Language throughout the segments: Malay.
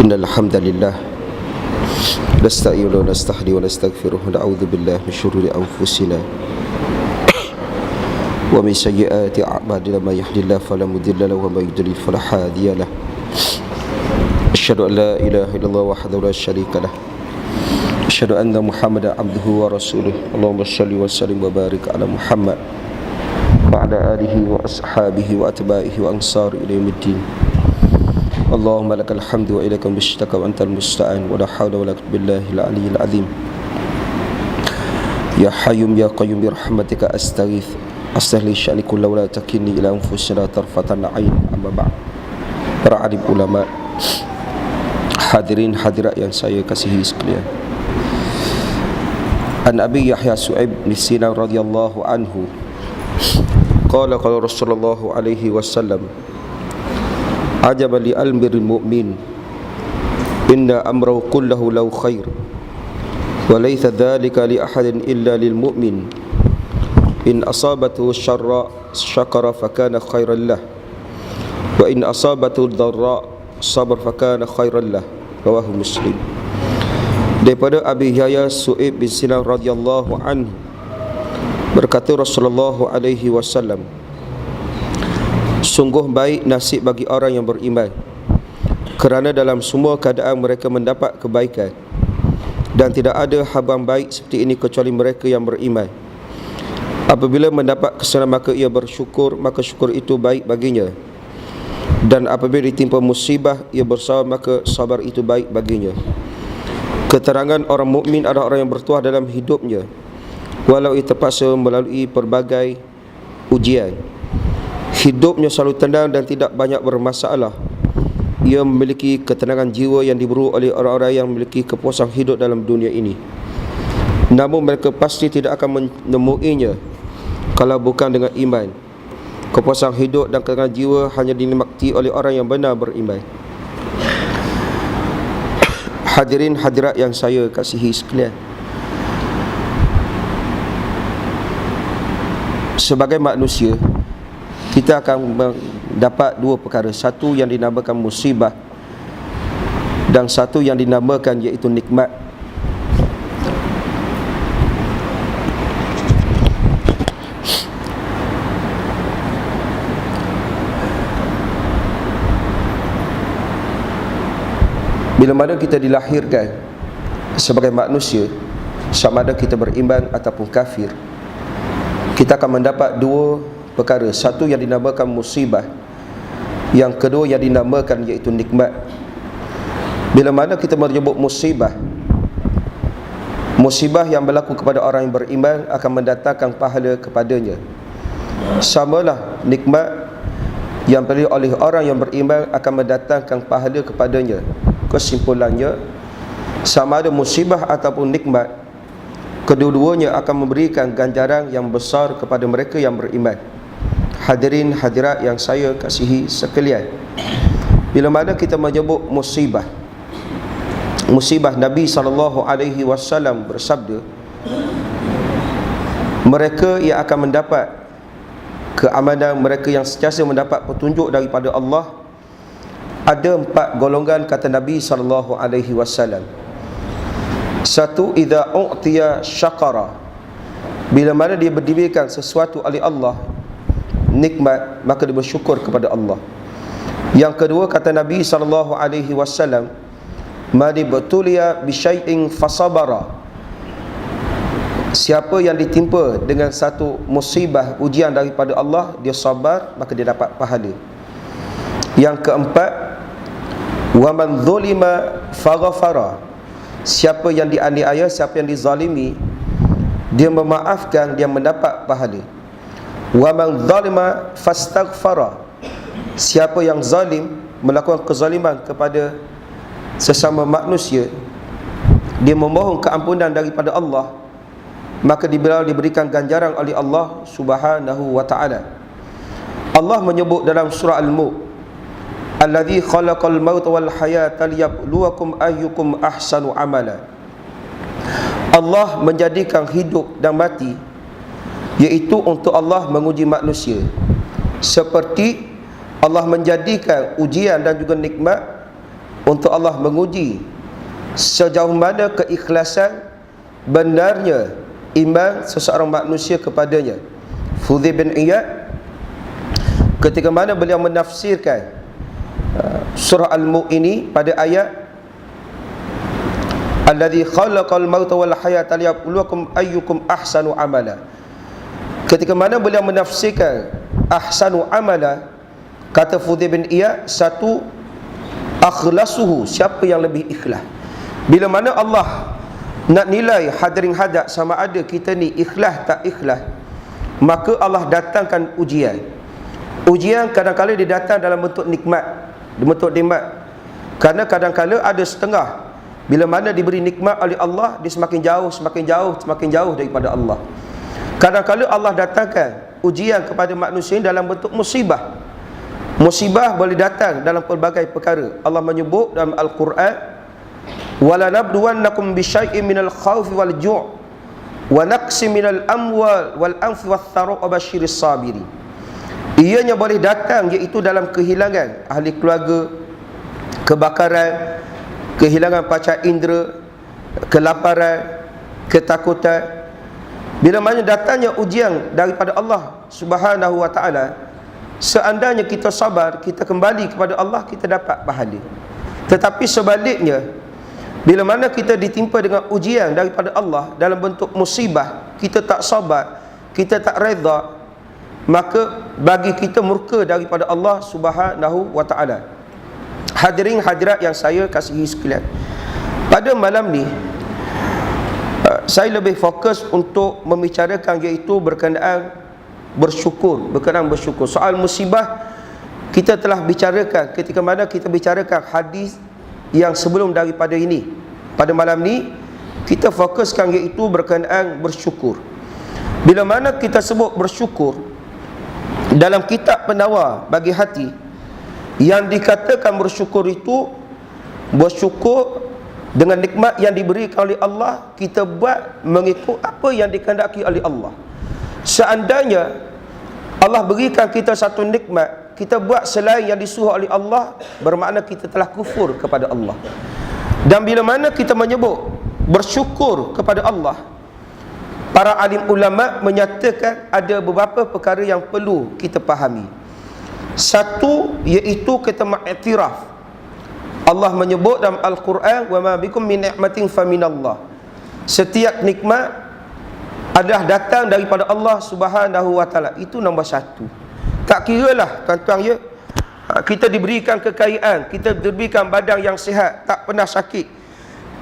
Innal hamdalillah nasta'inu wa nastahdi wa nastaghfiruh wa na'udzu billahi min syururi anfusina wa min sayyiati a'malina may yahdihillahu fala mudilla lahu wa may yudlil fala hadiya lahu. Asyhadu an la ilaha illallah wahdahu la syarika lah. Asyhadu anna Muhammadan abduhu wa rasuluh. Allahumma shalli wa sallim wa barik ala Muhammad wa ala alihi wa ashabihi wa atba'ihi wa ansari ila yaumiddin. Allahumma lakal hamdu wa ilaikal mushtaka wa antal musta'an wa la hawla wa la quwwata billahi al-aliyyil azim. Ya hayyum ya qayyum bi rahmatika astaghith aslih sya'ni kullahu wa la takilni ila anfusina tarfatan 'ain. Amma ba'd. Para alim ulama, hadirin hadirat yang saya kasihi sekalian. An Abi Yahya Su'aib bin Sinan radhiyallahu anhu qala qala Rasulullah alaihi wasallam ajaban li almiril mu'min inna amrahu kullahu lahu khair wa laysa dhalika li ahadin illa lil mu'min in asabathu syarra syakara fakana khairan lah wa in asabathu dharra sabar fakana khairan lah. Rawahu Muslim. Daripada Abi Yahya Su'aib bin Sinan radhiyallahu anhu berkata Rasulullah alaihi wasallam, sungguh baik nasib bagi orang yang beriman, kerana dalam semua keadaan mereka mendapat kebaikan, dan tidak ada habang baik seperti ini kecuali mereka yang beriman. Apabila mendapat kesenangan maka ia bersyukur, maka syukur itu baik baginya, dan apabila ditimpa musibah ia bersabar, maka sabar itu baik baginya. Keterangan orang mukmin adalah orang yang bertuah dalam hidupnya walau ia terpaksa melalui pelbagai ujian. Hidupnya selalu tenang dan tidak banyak bermasalah. Ia memiliki ketenangan jiwa yang diberi oleh orang-orang yang memiliki kepuasan hidup dalam dunia ini. Namun mereka pasti tidak akan menemuinya kalau bukan dengan iman. Kepuasan hidup dan ketenangan jiwa hanya dinikmati oleh orang yang benar beriman. Hadirin hadirat yang saya kasihi sekalian, sebagai manusia kita akan mendapat dua perkara. Satu yang dinamakan musibah dan satu yang dinamakan iaitu nikmat. Bila mana kita dilahirkan sebagai manusia, sama ada kita beriman ataupun kafir, kita akan mendapat dua perkara. Satu yang dinamakan musibah, yang kedua yang dinamakan iaitu nikmat. Bila mana kita menyebut musibah, musibah yang berlaku kepada orang yang beriman akan mendatangkan pahala kepadanya. Samalah nikmat yang diberi oleh orang yang beriman akan mendatangkan pahala kepadanya. Kesimpulannya, sama ada musibah ataupun nikmat, kedua-duanya akan memberikan ganjaran yang besar kepada mereka yang beriman. Hadirin hadirat yang saya kasihi sekalian, bila mana kita menyebut musibah, Nabi SAW bersabda, mereka yang akan mendapat keamanan, mereka yang sentiasa mendapat petunjuk daripada Allah, ada 4 golongan kata Nabi SAW. Satu, idza u'tiya syakara, bila mana dia diberikan sesuatu oleh Allah nikmat, maka dia bersyukur kepada Allah. Yang kedua kata Nabi SAW, man ibtuliya bi syai'in fasabara, siapa yang ditimpa dengan satu musibah ujian daripada Allah, dia sabar, maka dia dapat pahala. Yang keempat, wa man zulima faghfara, siapa yang dianiaya, siapa yang dizalimi, dia memaafkan, dia mendapat pahala. Wa man zalima fastaghfara, siapa yang zalim, melakukan kezaliman kepada sesama manusia, dia memohon keampunan daripada Allah, maka diberikan ganjaran oleh Allah Subhanahu wa ta'ala. Allah menyebut dalam surah Al-Mulk, alladzi khalaqal mauta wal hayata liyabluwakum ayyukum ahsanu amala. Allah menjadikan hidup dan mati iaitu untuk Allah menguji manusia, seperti Allah menjadikan ujian dan juga nikmat untuk Allah menguji sejauh mana keikhlasan benarnya iman seseorang manusia kepadanya. Fudhil bin Iyad ketika mana beliau menafsirkan surah Al-Mulk ini pada ayat alladzi khalaqal mauta wal hayata liyabluwakum ayyukum ahsanu amala. Ketika mana beliau menafsirkan ahsanu amala, kata Fudhil bin Iyad, satu, akhlasuhu, siapa yang lebih ikhlas. Bila mana Allah nak nilai hadirin hadat sama ada kita ni ikhlas tak ikhlas, maka Allah datangkan ujian. Ujian kadang-kadang dia datang dalam bentuk nikmat, bentuk nikmat. Kerana kadang-kadang ada setengah, bila mana diberi nikmat oleh Allah, dia semakin jauh daripada Allah. Kadang-kadang Allah datangkan ujian kepada manusia dalam bentuk musibah. Musibah boleh datang dalam pelbagai perkara. Allah menyebut dalam Al-Quran, wala nabluwannakum bisyai'in minal khawfi wal ju' wa naqsi minal amwal wal anfi wath thara' wa basyiris sabirin. Ianya boleh datang iaitu dalam kehilangan ahli keluarga, kebakaran, kehilangan panca indera, kelaparan, ketakutan. Bila mana datangnya ujian daripada Allah Subhanahu wa ta'ala, seandainya kita sabar, kita kembali kepada Allah, kita dapat pahala. Tetapi sebaliknya, bila mana kita ditimpa dengan ujian daripada Allah dalam bentuk musibah, kita tak sabar, kita tak redha, maka bagi kita murka daripada Allah Subhanahu wa ta'ala. Hadirin hadirat yang saya kasihi sekalian, pada malam ni saya lebih fokus untuk membicarakan iaitu berkenaan bersyukur. Soal musibah kita telah bicarakan ketika mana kita bicarakan hadis yang sebelum daripada ini. Pada malam ni kita fokuskan iaitu berkenaan bersyukur. Bila mana kita sebut bersyukur, dalam kitab Penawar bagi hati, yang dikatakan bersyukur itu bersyukur dengan nikmat yang diberikan oleh Allah, kita buat mengikut apa yang dikehendaki oleh Allah. Seandainya Allah berikan kita satu nikmat, kita buat selain yang disuruh oleh Allah, bermakna kita telah kufur kepada Allah. Dan bila mana kita menyebut bersyukur kepada Allah, para alim ulama menyatakan ada beberapa perkara yang perlu kita fahami. Satu, iaitu kita mengiktiraf. Allah menyebut dalam Al-Quran, wa ma bikum min ni'matin faminallah. Setiap nikmat adalah datang daripada Allah Subhanahu wa ta'ala. Itu nombor satu. Tak kiralah tuan-tuan ya, kita diberikan kekayaan, kita diberikan badan yang sihat, tak pernah sakit,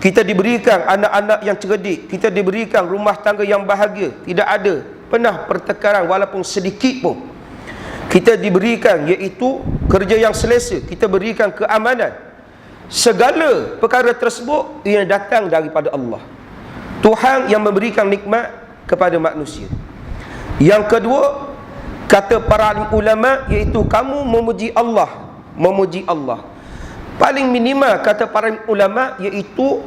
kita diberikan anak-anak yang cerdik, kita diberikan rumah tangga yang bahagia, tidak ada pernah pertengkaran walaupun sedikit pun. Kita diberikan iaitu kerja yang selesa, kita berikan keamanan. Segala perkara tersebut yang datang daripada Allah, Tuhan yang memberikan nikmat kepada manusia. Yang kedua, kata para ulama, iaitu kamu memuji Allah. Memuji Allah paling minimal, kata para ulama, iaitu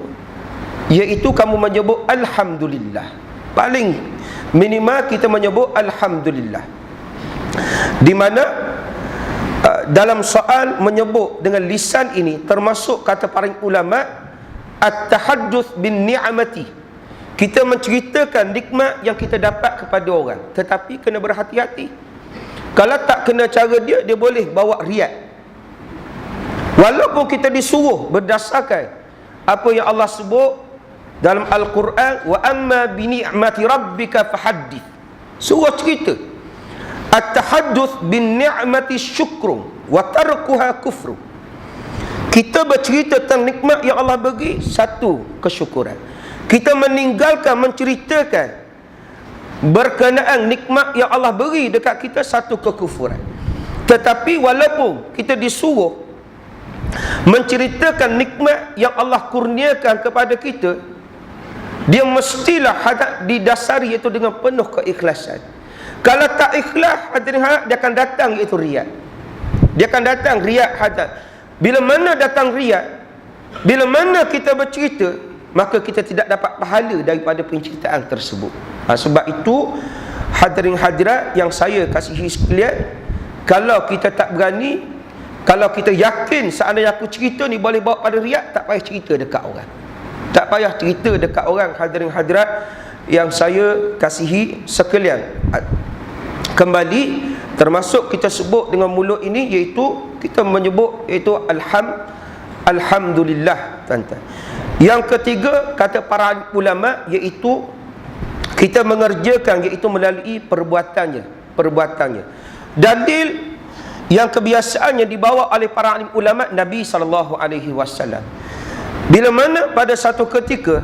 kamu menyebut Alhamdulillah. Paling minimal kita menyebut Alhamdulillah. Di mana dalam soal menyebut dengan lisan ini, termasuk kata para ulama, at-tahadduts bin ni'mati. Kita menceritakan nikmat yang kita dapat kepada orang, tetapi kena berhati-hati. Kalau tak kena cara dia, dia boleh bawa riak. Walaupun kita disuruh berdasarkan apa yang Allah sebut dalam Al-Quran, wa amma bi ni'mati rabbika fahaddits. Suruh cerita. At-tahadduts bin ni'mati syukrun wa tarkuha kufru. Kita bercerita tentang nikmat yang Allah bagi, satu, kesyukuran. Kita meninggalkan menceritakan berkenaan nikmat yang Allah beri dekat kita, satu, kekufuran. Tetapi walaupun kita disuruh menceritakan nikmat yang Allah kurniakan kepada kita, dia mestilah didasari itu dengan penuh keikhlasan. Kalau tak ikhlas, dia akan datang iaitu riak. Dia akan datang riak hadat. Bila mana datang riak, bila mana kita bercerita, maka kita tidak dapat pahala daripada penceritaan tersebut. Sebab itu hadirin hadirat yang saya kasihi sekalian, kalau kita tak berani, Kalau kita yakin seandainya aku cerita ni boleh bawa pada riak, tak payah cerita dekat orang. Tak payah cerita dekat orang. Hadirin hadirat yang saya kasihi sekalian, kembali termasuk kita sebut dengan mulut ini, iaitu kita menyebut iaitu alhamdulillah, tuan-tuan. Yang ketiga kata para ulama, iaitu kita mengerjakan, iaitu melalui perbuatannya. Dalil yang kebiasaannya dibawa oleh para ulama Nabi SAW. Bila mana pada satu ketika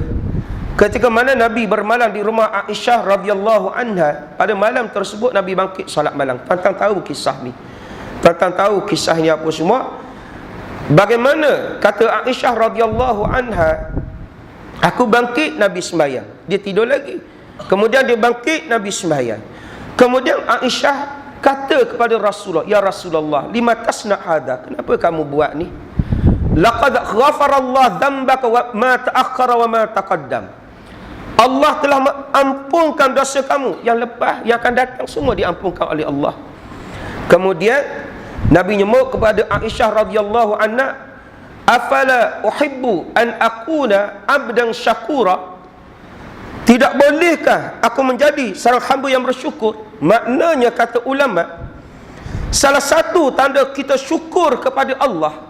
mana Nabi bermalam di rumah Aisyah radhiyallahu anha, pada malam tersebut Nabi bangkit solat malam. Tuan-tuan tahu kisah ni. Tuan-tuan tahu kisahnya apa semua. Bagaimana kata Aisyah radhiyallahu anha, aku bangkit Nabi sembahyang. Dia tidur lagi. Kemudian dia bangkit Nabi sembahyang. Kemudian Aisyah kata kepada Rasulullah, ya Rasulullah, lima tasna hadha? Kenapa kamu buat ni? Laqad ghafarallahu dhanbaka wa ma ta'akhkhara wa ma taqaddam. Allah telah mengampunkan dosa kamu yang lepas, yang akan datang, semua diampunkan oleh Allah. Kemudian Nabi nyemuk kepada Aisyah radhiyallahu anha, afala uhibbu an akuna abdan syakura? Tidak bolehkah aku menjadi seorang hamba yang bersyukur? Maknanya kata ulama, salah satu tanda kita syukur kepada Allah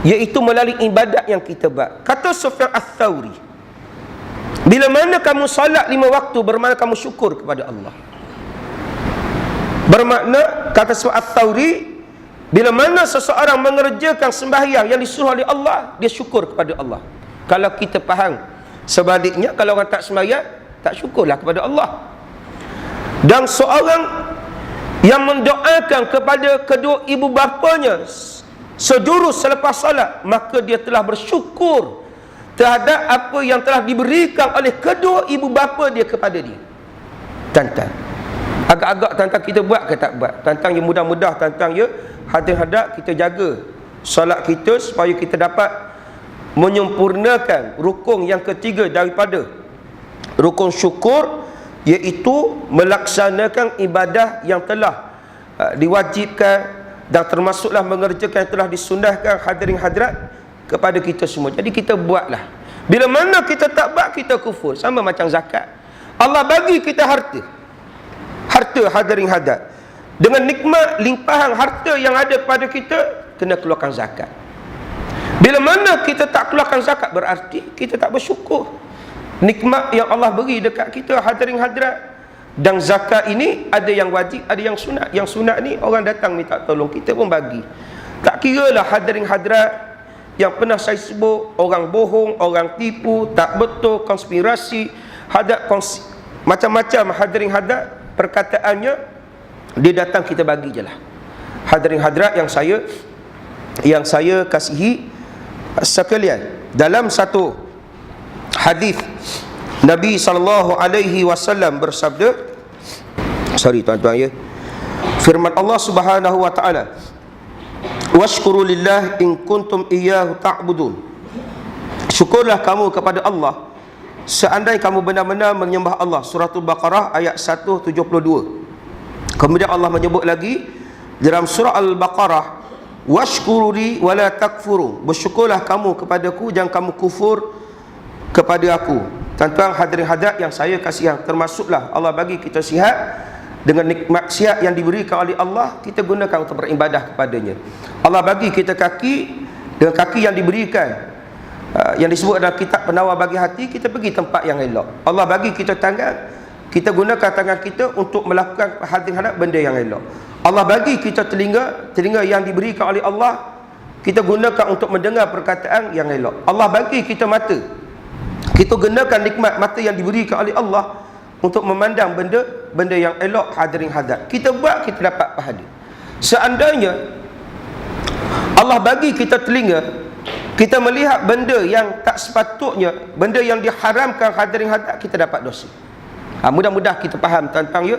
iaitu melalui ibadat yang kita buat. Kata Sufyan Ats-Tsauri, bila mana kamu salat 5 waktu, bermakna kamu syukur kepada Allah. Bermakna, kata Sufyan Ats-Tsauri, bila mana seseorang mengerjakan sembahyang yang disuruh oleh Allah, dia syukur kepada Allah. Kalau kita faham sebaliknya, kalau orang tak sembahyang, tak syukurlah kepada Allah. Dan seorang yang mendoakan kepada kedua ibu bapanya sejurus selepas salat, maka dia telah bersyukur terhadap apa yang telah diberikan oleh kedua ibu bapa dia kepada dia. Tantang agak-agak tantang kita buat ke tak buat? Tantang yang mudah-mudah, tantang ya hadap kita jaga salat kita supaya kita dapat menyempurnakan rukun yang ketiga daripada rukun syukur, iaitu melaksanakan ibadah yang telah diwajibkan dan termasuklah mengerjakan yang telah disunahkan, hadirin hadirat, kepada kita semua. Jadi kita buatlah. Bila mana kita tak buat, kita kufur. Sama macam zakat. Allah bagi kita harta, hadirin hadirat, dengan nikmat limpahan harta yang ada pada kita, kena keluarkan zakat. Bila mana kita tak keluarkan zakat, berarti kita tak bersyukur nikmat yang Allah beri dekat kita, hadirin hadirat. Dan zakat ini ada yang wajib, ada yang sunat. Yang sunat ni orang datang minta tolong, kita pun bagi. Tak kira lah hadirin hadirat yang pernah saya sebut, orang bohong, orang tipu, tak betul, konspirasi, macam-macam hadirin hadirat perkataannya, dia datang kita bagi je lah. Hadirin hadirat yang saya kasihi sekalian, dalam satu hadis Nabi SAW bersabda, tuan-tuan ya, firman Allah Subhanahu wa taala, washkuru lillah in kuntum iyyahu ta'budun. Syukurlah kamu kepada Allah seandainya kamu benar-benar menyembah Allah. Surah Al-Baqarah ayat 172. Kemudian Allah menyebut lagi dalam surah Al-Baqarah, washkuruli wala takfuru. Bersyukurlah kamu kepadaku, jangan kamu kufur kepada aku. Tuan-tuan hadirin hadirat yang saya kasihan, termasuklah Allah bagi kita sihat. Dengan nikmat sihat yang diberikan oleh Allah, kita gunakan untuk beribadah kepadanya. Allah bagi kita kaki, dengan kaki yang diberikan, yang disebut dalam kitab penawar bagi hati, kita pergi tempat yang elok. Allah bagi kita tangan, kita gunakan tangan kita untuk melakukan hadirin hadirat benda yang elok. Allah bagi kita telinga yang diberikan oleh Allah, kita gunakan untuk mendengar perkataan yang elok. Allah bagi kita mata, kita gunakan nikmat mata yang diberikan oleh Allah untuk memandang benda yang elok, hadirin hadirat. Kita buat, kita dapat pahala. Seandainya Allah bagi kita telinga, kita melihat benda yang tak sepatutnya, benda yang diharamkan, hadirin hadirat, kita dapat dosa. Mudah-mudah kita faham, tuan-tuan ya.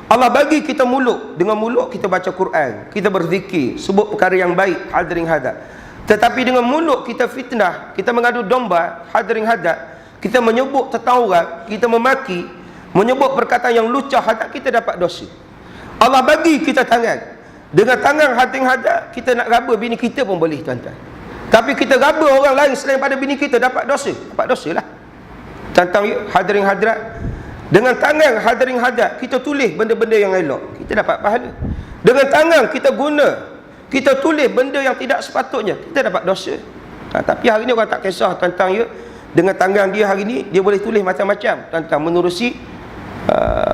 Allah bagi kita mulut, dengan mulut kita baca Quran, kita berzikir, sebut perkara yang baik, hadirin hadirat. Tetapi dengan mulut kita fitnah, kita mengadu domba, hadirin hadirat, kita menyebut tetauran, kita memaki, menyebut perkataan yang lucah, hatta kita dapat dosa. Allah bagi kita tangan, Dengan tangan hadirin hadirat, kita nak raba bini kita pun boleh, tuan-tuan. Tapi kita raba orang lain selain pada bini kita, dapat dosa. Dapat dosa lah. Tuan-tuan hadirin hadirat, dengan tangan hadirin hadirat kita tulis benda-benda yang elok, kita dapat pahala. Dengan tangan kita guna, kita tulis benda yang tidak sepatutnya, kita dapat dosa. Tapi hari ni orang tak kisah, tuan-tuan ya. Dengan tangan dia hari ni, dia boleh tulis macam-macam, tuan-tuan, menerusi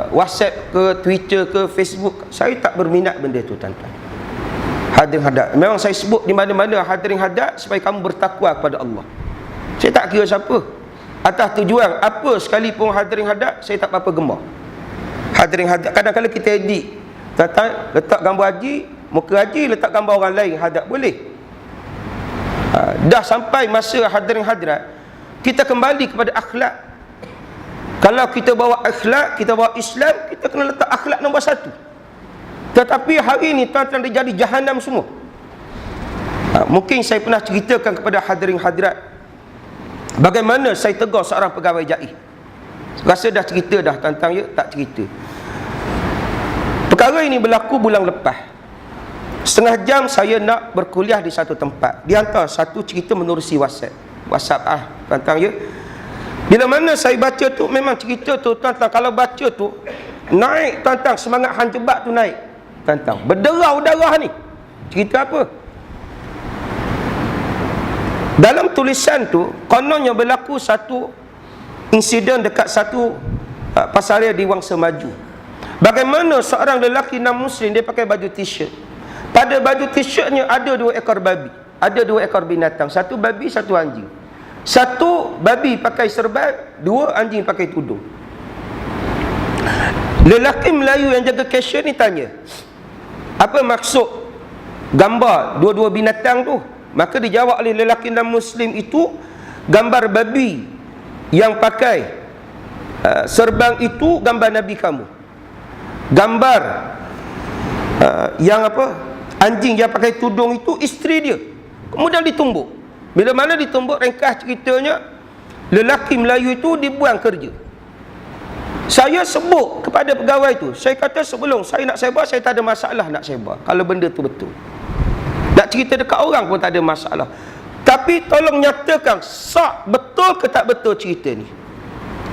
WhatsApp ke, Twitter ke, Facebook. Saya tak berminat benda tu, tuan-tuan. Hadirin hadirat, memang saya sebut di mana-mana hadirin hadirat supaya kamu bertakwa kepada Allah. Saya tak kira siapa, atas tujuan apa sekalipun hadirin hadirat, saya tak apa-apa gemar. Hadirin hadirat, kadang-kadang kita edit, tuan-tuan, letak gambar haji, muka haji, letak gambar orang lain hadirat, boleh. Dah sampai masa hadirin hadirat, kita kembali kepada akhlak. Kalau kita bawa akhlak, kita bawa Islam, kita kena letak akhlak nombor 1. Tetapi hari ini tuan-tuan dia jadi jahanam semua. Mungkin saya pernah ceritakan kepada hadirin hadirat bagaimana saya tegur seorang pegawai JAI. Rasa dah cerita dah, tuan-tuan ya, tak cerita. Perkara ini berlaku bulan lepas. Setengah jam saya nak berkuliah di satu tempat. Dia hantar satu cerita menerusi WhatsApp tuan-tuan ya. Bila mana saya baca tu, memang cerita tu, tuan-tuan, kalau baca tu naik, tuan-tuan, semangat hang jebak tu naik, tuan-tuan, berderah-darah ni. Cerita apa? Dalam tulisan tu kononnya berlaku satu insiden dekat satu pasaria di Wangsa Maju. Bagaimana seorang lelaki non-Muslim, dia pakai baju t-shirt. Pada baju t-shirtnya ada 2 ekor babi, ada 2 ekor binatang, satu babi, satu anjing. Satu babi pakai serban, 2 anjing pakai tudung. Lelaki Melayu yang jaga cashier ni tanya, apa maksud gambar dua-dua binatang tu? Maka dijawab oleh lelaki non-Muslim itu, gambar babi yang pakai serban itu gambar Nabi kamu. Gambar yang apa, anjing yang pakai tudung itu isteri dia. Kemudian ditumbuk. Bila mana ditumbuk, ringkas ceritanya, lelaki Melayu itu dibuang kerja. Saya sebut kepada pegawai itu, saya kata sebelum saya nak sebar, saya tak ada masalah nak sebar kalau benda tu betul. Nak cerita dekat orang pun tak ada masalah. Tapi tolong nyatakan sah, betul ke tak betul cerita ni.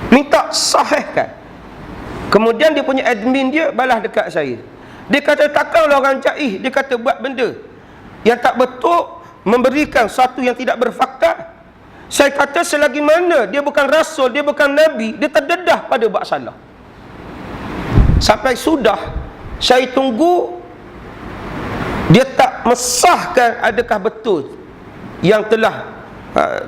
Minta sahihkan. Kemudian dia punya admin dia balas dekat saya. Dia kata takkanlah orang jaih, dia kata buat benda yang tak betul, memberikan satu yang tidak berfakta. Saya kata selagi mana dia bukan rasul, dia bukan nabi, dia terdedah pada buat salah. Sampai sudah saya tunggu, dia tak mesahkan adakah betul yang telah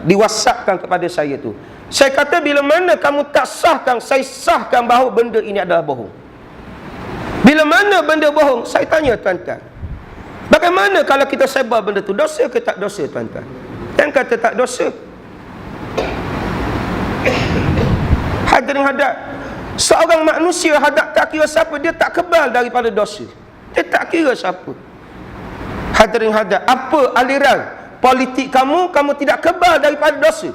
diwasapkan kepada saya tu. Saya kata bila mana kamu tak sahkan, saya sahkan bahawa benda ini adalah bohong. Bila mana benda bohong, saya tanya tuan-tuan, bagaimana kalau kita sebar benda tu, dosa ke tak dosa, tuan-tuan? Yang kata tak dosa. Hadirin hadirat, seorang manusia hadap tak kira siapa, dia tak kebal daripada dosa. Dia tak kira siapa. Hadirin hadirat, apa aliran politik kamu, kamu tidak kebal daripada dosa.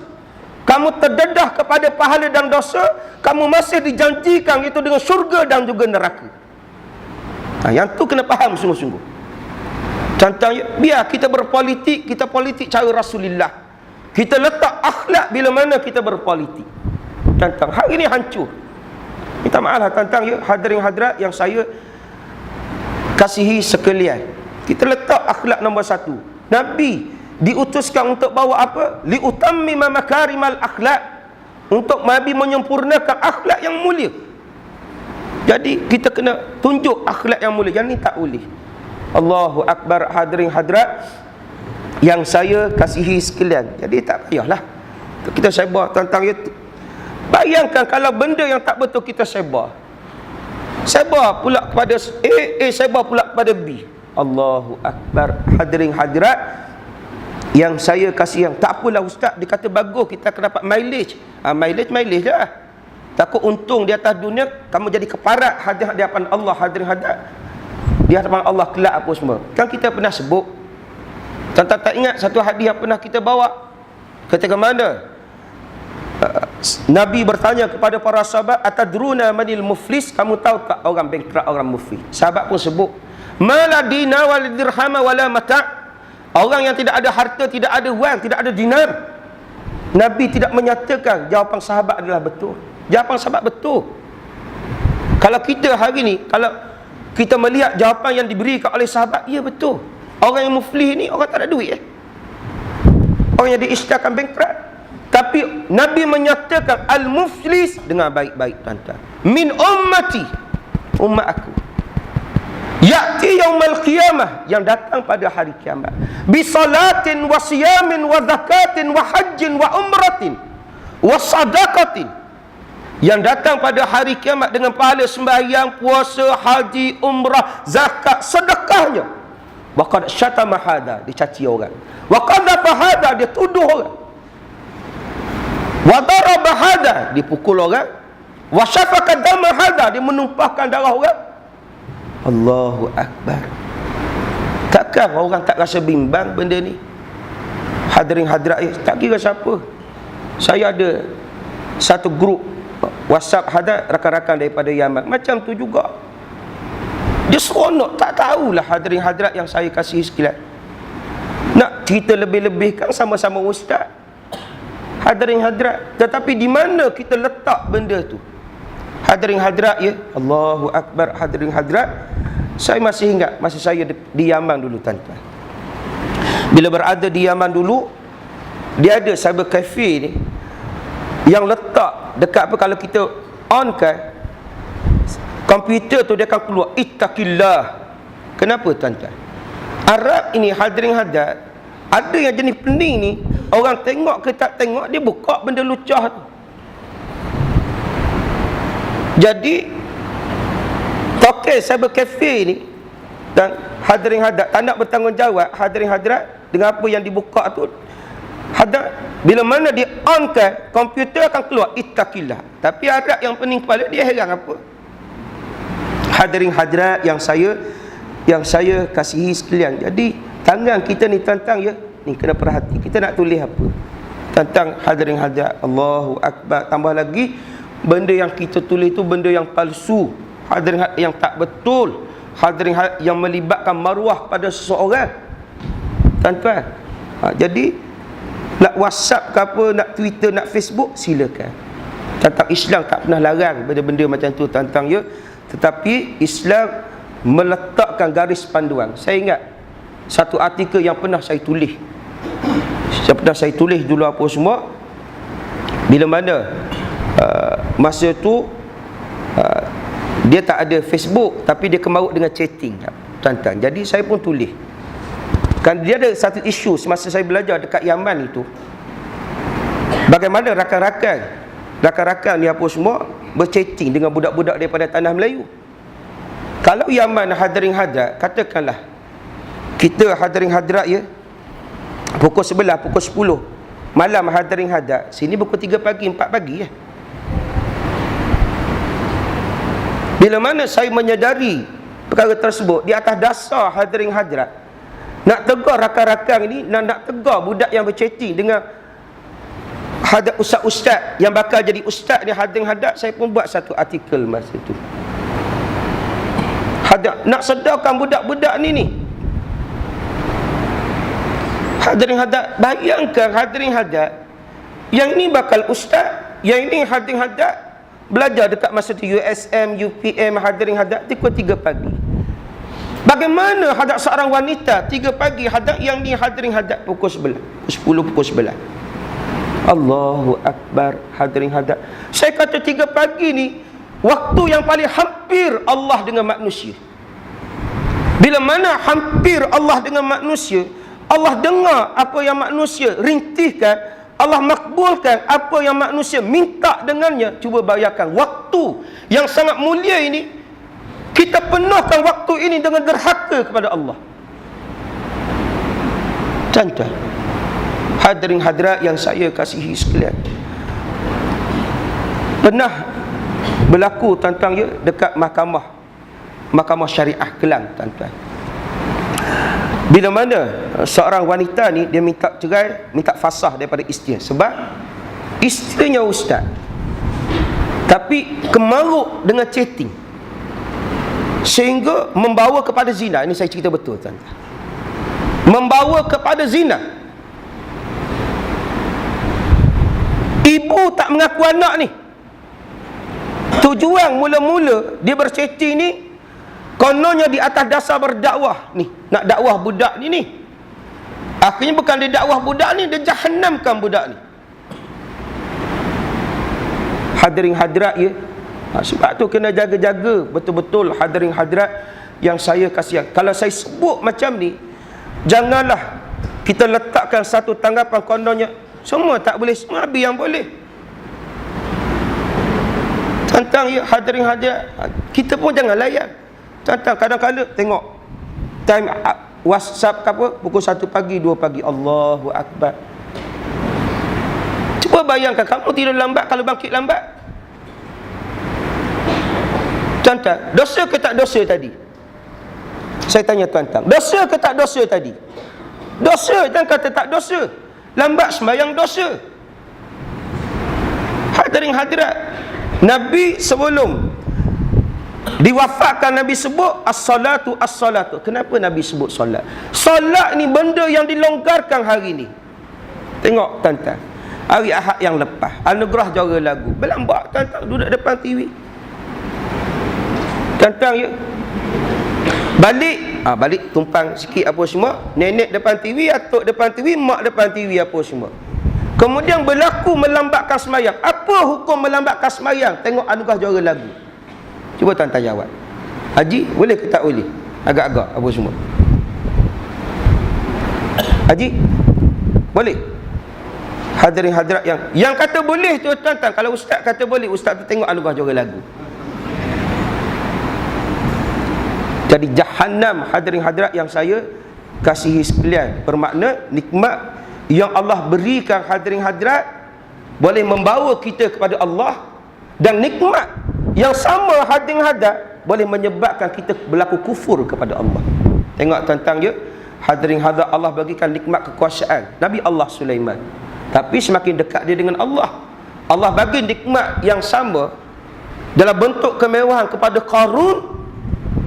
Kamu terdedah kepada pahala dan dosa, kamu masih dijanjikan itu dengan syurga dan juga neraka. Yang tu kena faham sungguh-sungguh. Contohnya, biar kita berpolitik, kita politik cara Rasulullah. Kita letak akhlak bila mana kita berpolitik. Contoh, hari ini hancur. Minta maaf lah tentang ya, hadirin hadirat yang saya kasihi sekalian. Kita letak akhlak nombor 1. Nabi diutuskan untuk bawa apa? Liutammima makarimal akhlak. Untuk Nabi menyempurnakan akhlak yang mulia. Jadi kita kena tunjuk akhlak yang mulia. Yang ni tak boleh. Allahu Akbar, hadirin hadirat yang saya kasihi sekalian. Jadi tak payahlah kita sebar tentang itu. Bayangkan kalau benda yang tak betul kita sebar. Sebar pula kepada A, sebar pula kepada B. Allahu Akbar, hadirin hadirat yang saya kasih, yang tak apalah ustaz, dia kata bagus kita akan dapat mileage. Mileage lah. Takut untung di atas dunia, kamu jadi keparat di hadapan Allah, hadirin hadirat. Di hadapan Allah kelak apa semua. Kan kita pernah sebut. Tuan-tuan tak ingat satu hadis yang pernah kita bawa? Ketika mana Nabi bertanya kepada para sahabat, atadruna manil muflis, kamu tahu tak orang bankrupt, orang muflis? Sahabat pun sebut, mala dina wal dirhama wala mata'. Orang yang tidak ada harta, tidak ada wang, tidak ada dinar. Nabi tidak menyatakan jawapan sahabat adalah betul. Jawapan sahabat betul. Kalau kita hari ni, kalau kita melihat jawapan yang diberikan oleh sahabat, ya betul. Orang yang muflih ni orang tak ada duit. Orang yang diisytiharkan bankrupt. Tapi Nabi menyatakan al-muflis dengan baik-baik, tuan-tuan. Min ummati, umat aku. Ya'ti yaumal qiyamah, yang datang pada hari kiamat. Bi salatin wa siyamin wa zakatin wa hajjin wa umratin wa sadaqatin. Yang datang pada hari kiamat dengan pahala sembahyang, puasa, haji, umrah, zakat, sedekahnya. Wa qad syatama hada, dia caci orang. Wa qadhafa hada, dia tuduh orang. Wa daraba hada, dia pukul orang. Wa syafaka dama hada, dia menumpahkan darah orang. Allahu Akbar. Takkan orang tak rasa bimbang benda ni? Hadirin hadirat, tak kira siapa. Saya ada satu grup WhatsApp hadat rakan-rakan daripada Yaman, macam tu juga. Dia seronok, tak tahulah hadirin hadirat yang saya kasih sekalian. Nak cerita lebih-lebihkan sama-sama ustaz. Hadirin hadirat, tetapi di mana kita letak benda tu? Hadirin hadirat, ya, Allahu Akbar. Hadirin hadirat, saya masih ingat masa saya di Yaman dulu, tuan-tuan. Bila berada di Yaman dulu, dia ada cyber cafe ni yang letak dekat apa, kalau kita on kan komputer tu, dia akan keluar ittaqillah. Kenapa, tuan-tuan? Arab ini, hadirin hadirat, ada yang jenis pening ni, orang tengok ke tak tengok, dia buka benda lucah tu. Jadi token cyber cafe ni, dan hadirin hadirat tak nak bertanggungjawab, hadirin hadirat, dengan apa yang dibuka tu. Hadirat, bila mana dia on kan, komputer akan keluar ittaqillah. Tapi Arab yang pening kepala, dia heran apa. Hadirin hadirat yang saya kasihi sekalian, jadi tangan kita ni, tentang, ya, ni kena perhati, kita nak tulis apa tentang hadirin hadirat. Allahu Akbar. Tambah lagi, benda yang kita tulis tu benda yang palsu, hadirin yang tak betul, hadirin yang melibatkan maruah pada seseorang, tuan-tuan. Jadi nak WhatsApp ke apa, nak Twitter, nak Facebook, silakan. Tentang Islam tak pernah larang benda-benda macam tu, tentang, ya. Tetapi Islam meletakkan garis panduan. Saya ingat satu artikel yang pernah saya tulis. Saya tulis dulu apa semua, bila mana masa tu dia tak ada Facebook, tapi dia kemarut dengan chatting, tuan-tuan. Jadi saya pun tulis. Kan dia ada satu isu semasa saya belajar dekat Yaman itu, bagaimana rakan-rakan ni apa semua berchatting dengan budak-budak daripada tanah Melayu. Kalau Yaman, hadirin hadirat, katakanlah kita hadirin hadirat, ya, pukul 11, pukul 10 malam, hadirin hadirat, sini pukul 3 pagi, 4 pagi, ya. Bila mana saya menyadari perkara tersebut, di atas dasar, hadirin hadirat, nak tegur rakan-rakan ini, nak tegur budak yang berchatting dengan ustaz-ustaz yang bakal jadi ustaz ni, hadirin hadirat, saya pun buat satu artikel masa tu. Nak sedarkan budak-budak ni. Hadirin hadirat, bayangkan hadirin hadirat, yang ni bakal ustaz, yang ini hadirin hadirat belajar dekat masa tu USM, UPM, hadirin hadirat, pukul 3 pagi. Bagaimana hadirat seorang wanita 3 pagi, hadirat yang ni hadirin hadirat pukul 11, 10, pukul 11. Allahu Akbar. Hadirin hadirat, saya kata 3 pagi ni waktu yang paling hampir Allah dengan manusia. Bila mana hampir Allah dengan manusia, Allah dengar apa yang manusia rintihkan, Allah makbulkan apa yang manusia minta dengannya. Cuba bayangkan waktu yang sangat mulia ini, kita penuhkan waktu ini dengan derhaka kepada Allah. Contoh, hadirin hadirat yang saya kasihi sekalian, pernah berlaku, tentang, ya, dekat mahkamah syariah Kelang, tuan-tuan. Bila mana seorang wanita ni, dia minta cerai, minta fasah daripada isteri, sebab isterinya ustaz, tapi kemaruk dengan chatting. sehingga membawa kepada zina. Ini saya cerita betul, tuan. Membawa kepada zina. Ibu tak mengaku anak ni. Tujuan mula-mula dia berceti ni kononnya di atas dasar berdakwah ni, nak dakwah budak ni. Akhirnya bukan dia dakwah budak ni, dia jahannamkan budak ni. Hadirin hadirat ya. Sebab tu kena jaga-jaga betul-betul hadirin hadirat yang saya kasihan. Kalau saya sebut macam ni, janganlah kita letakkan satu tanggapan kononnya semua tak boleh, semua habis yang boleh. Tentang ya hadirin hadirat, kita pun jangan layan. Tentang kadang-kadang tengok time WhatsApp ke apa, pukul 1 pagi, 2 pagi, Allahu Akbar. Cuba bayangkan kamu tidur lambat, kalau bangkit lambat. Tuan-tuan, dosa ke tak dosa tadi? Saya tanya tuan-tuan, dosa ke tak dosa tadi? Dosa, jangan kata tak dosa. Lambat sembahyang dosa. Hadirin hadirat, Nabi sebelum diwafatkan, Nabi sebut as-salatu as-salatu. Kenapa Nabi sebut solat? Solat ni benda yang dilonggarkan hari ni. Tengok tuan-tuan, hari Ahad yang lepas, anugerah juara lagu, berlambak tuan-tuan duduk depan TV. Tuan-tuan ya, balik tumpang sikit apa semua, nenek depan TV, atuk depan TV, mak depan TV apa semua. Kemudian berlaku melambatkan semayang. Apa hukum melambatkan semayang? Tengok anugerah juara lagu. Cuba tuan-tuan jawab. Haji, boleh ke tak boleh? Agak-agak apa semua. Haji, boleh? Hadirin hadirat yang kata boleh tu tuan-tuan, kalau ustaz kata boleh, ustaz tu tengok anugerah juara lagu. Jadi jahannam, hadirin hadirat yang saya kasihi sekalian, bermakna nikmat yang Allah berikan hadirin hadirat boleh membawa kita kepada Allah, dan nikmat yang sama hadirin hadirat boleh menyebabkan kita berlaku kufur kepada Allah. Tengok tuan-tuan ya, hadirin hadirat, Allah bagikan nikmat kekuasaan Nabi Allah Sulaiman, tapi semakin dekat dia dengan Allah, Allah bagi nikmat yang sama dalam bentuk kemewahan kepada Qarun,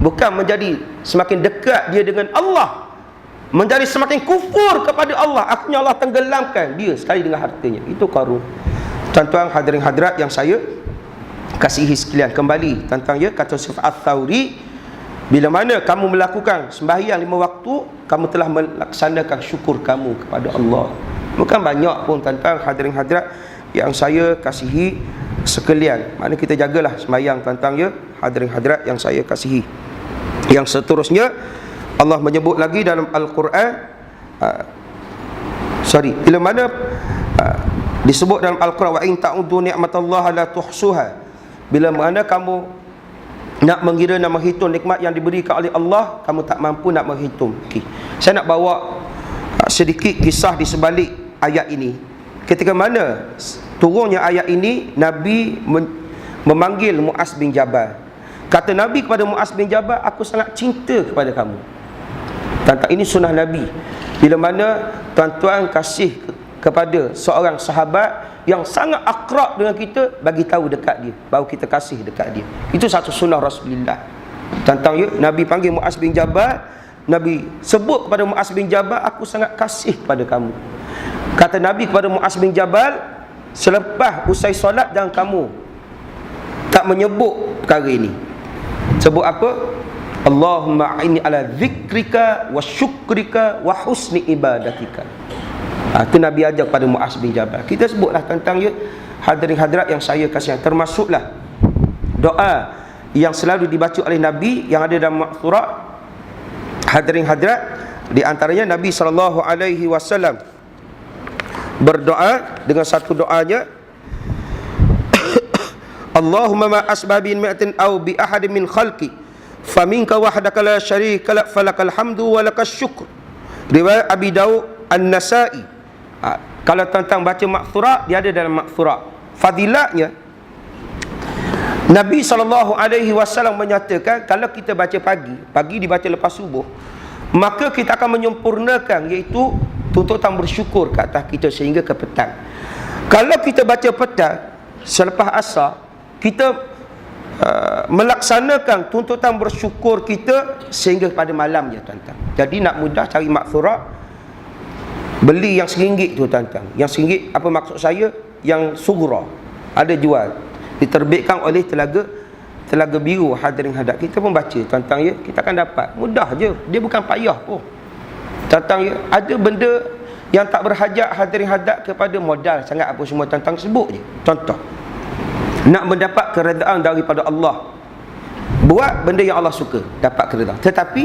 bukan menjadi semakin dekat dia dengan Allah, menjadi semakin kufur kepada Allah. Akhirnya Allah tenggelamkan dia sekali dengan hartanya. Itu Qarun. Tuan-tuan hadirin hadirat yang saya kasihi sekalian, kembali tuan-tuan ya, kata Sufyan Ats-Tsauri, bila mana kamu melakukan sembahyang 5 waktu, kamu telah melaksanakan syukur kamu kepada Allah. Bukan banyak pun tuan-tuan hadirin hadirat yang saya kasihi sekalian. Maknanya kita jagalah sembahyang tuan-tuan ya, hadirin hadirat yang saya kasihi. Yang seterusnya Allah menyebut lagi dalam Al-Quran, bila mana disebut dalam Al-Quran, wa in ta'uddu ni'matallahi la tuhsuha. Bila mana kamu nak mengira, nak menghitung nikmat yang diberikan oleh Allah, kamu tak mampu nak menghitung. Saya nak bawa sedikit kisah di sebalik ayat ini. Ketika mana turunnya ayat ini, Nabi memanggil Muaz bin Jabal. Kata Nabi kepada Muaz bin Jabal, aku sangat cinta kepada kamu. Tuan-tuan, ini sunnah Nabi. Bila mana tuan-tuan kasih kepada seorang sahabat yang sangat akrab dengan kita, bagi tahu dekat dia, baru kita kasih dekat dia. Itu satu sunnah Rasulullah. Tuan-tuan ya, Nabi panggil Muaz bin Jabal, Nabi sebut kepada Muaz bin Jabal, aku sangat kasih kepada kamu. Kata Nabi kepada Muaz bin Jabal, selepas usai solat jangan kamu tak menyebut perkara ini. Sebut apa? Allahumma a'inni ala zikrika wa syukrika wa husni ibadatika. Itu Nabi ajar kepada Muaz bin Jabal. Kita sebutlah tentang ya, hadirin hadirat yang saya kasihan, termasuklah doa yang selalu dibaca oleh Nabi yang ada dalam Ma'thurat. Hadirin hadirat, di antaranya Nabi SAW berdoa dengan satu doanya, Allahumma ma asbabin mi'atin aw bi ahadin min khalqi faminka wahdaka la syarika lak falakal hamdu wa lakas syukr. Riwayat Abi Daud An-Nasa'i. Kalau tentang baca Ma'thurat, dia ada dalam Ma'thurat. Fadilatnya, Nabi SAW menyatakan, kalau kita baca pagi dibaca lepas subuh, maka kita akan menyempurnakan, iaitu tuntutan bersyukur ke atas kita sehingga ke petang. Kalau kita baca petang, selepas asar, kita melaksanakan tuntutan bersyukur kita sehingga pada malam je tuan-tuan. Jadi nak mudah cari maghfirah, beli yang RM1 tu tuan-tuan. Yang RM1 apa maksud saya? Yang sughra. Ada jual. Diterbitkan oleh Telaga Biru Hadirin Hadap. Kita pun baca tuan-tuan ya, kita akan dapat. Mudah je. Dia bukan payah pun. Tuan-tuan ya, ada benda yang tak berhajat hadirin hadap kepada modal sangat apa semua tuan-tuan sebut je. Contoh, nak mendapat keredaan daripada Allah, buat benda yang Allah suka, dapat keredaan. Tetapi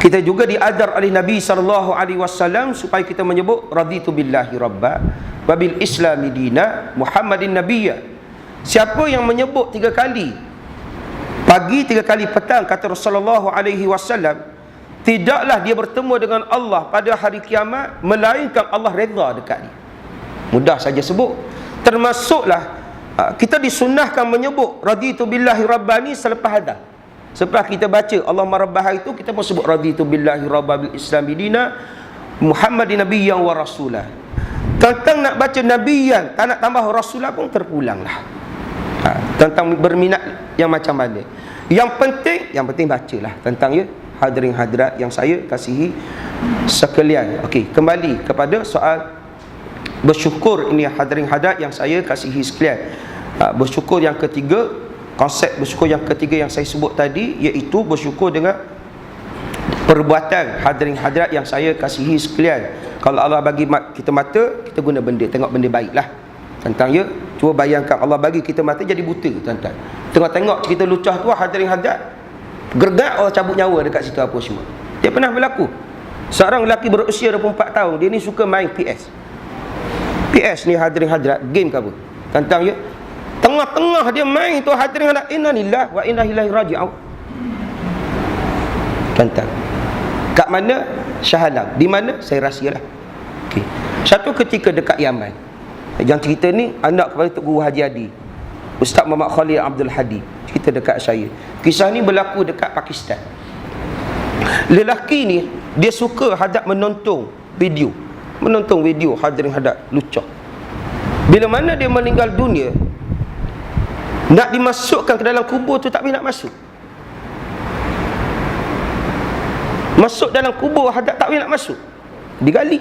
kita juga diajar oleh Nabi SAW supaya kita menyebut raditu billahi rabba wa bil islami dina Muhammadin nabiyya. Siapa yang menyebut 3 kali pagi, 3 kali petang, kata Rasulullah SAW, tidaklah dia bertemu dengan Allah pada hari kiamat melainkan Allah redha dekat dia. Mudah saja sebut. Termasuklah kita disunnahkan menyebut raditu billahi rabbani selepas hadal. Setelah kita baca Allahumma rabbah itu, kita pun sebut raditu billahi rabba bil islam bidina Muhammadin nabiyyan wa rasulah. Tentang nak baca nabiyan, tak nak tambah rasulah pun terpulanglah. Tentang berminat yang macam mana. Yang penting bacalah tentang ya hadirin hadirat yang saya kasihi sekalian. Okey, kembali kepada soal bersyukur ini hadirin hadirat yang saya kasihi sekalian. Bersyukur yang ketiga, konsep bersyukur yang ketiga yang saya sebut tadi, iaitu bersyukur dengan perbuatan hadirin hadirat yang saya kasihi sekalian. Kalau Allah bagi kita mata, kita guna benda, tengok benda baiklah. Tentang ya, cuba bayangkan Allah bagi kita mata jadi buta tuan-tuan. Tengok-tengok cerita lucah tu hadirin hadirat, gergak Allah cabut nyawa dekat situ apa semua. Dia pernah berlaku. Seorang lelaki berusia 24 tahun, dia ni suka main PS. PS ni hadirin hadirat, game ke apa? Tentang ya, tengah-tengah dia main tu hadirin hadirat, inna lillahi wa inna ilaihi raji'un. Tentang kat mana? Shah Alam. Di mana? Saya rahsialah. Okey. Satu ketika dekat Yaman. Yang cerita ni anak kepada Tok Guru Haji Adi, Ustaz Muhammad Khalil Abdul Hadi, cerita dekat saya. Kisah ni berlaku dekat Pakistan. Lelaki ni dia suka hadap menonton video hadirin hadap lucah. Bila mana dia meninggal dunia, nak dimasukkan ke dalam kubur tu tak boleh nak masuk. Masuk dalam kubur hadap tak boleh nak masuk. Digali,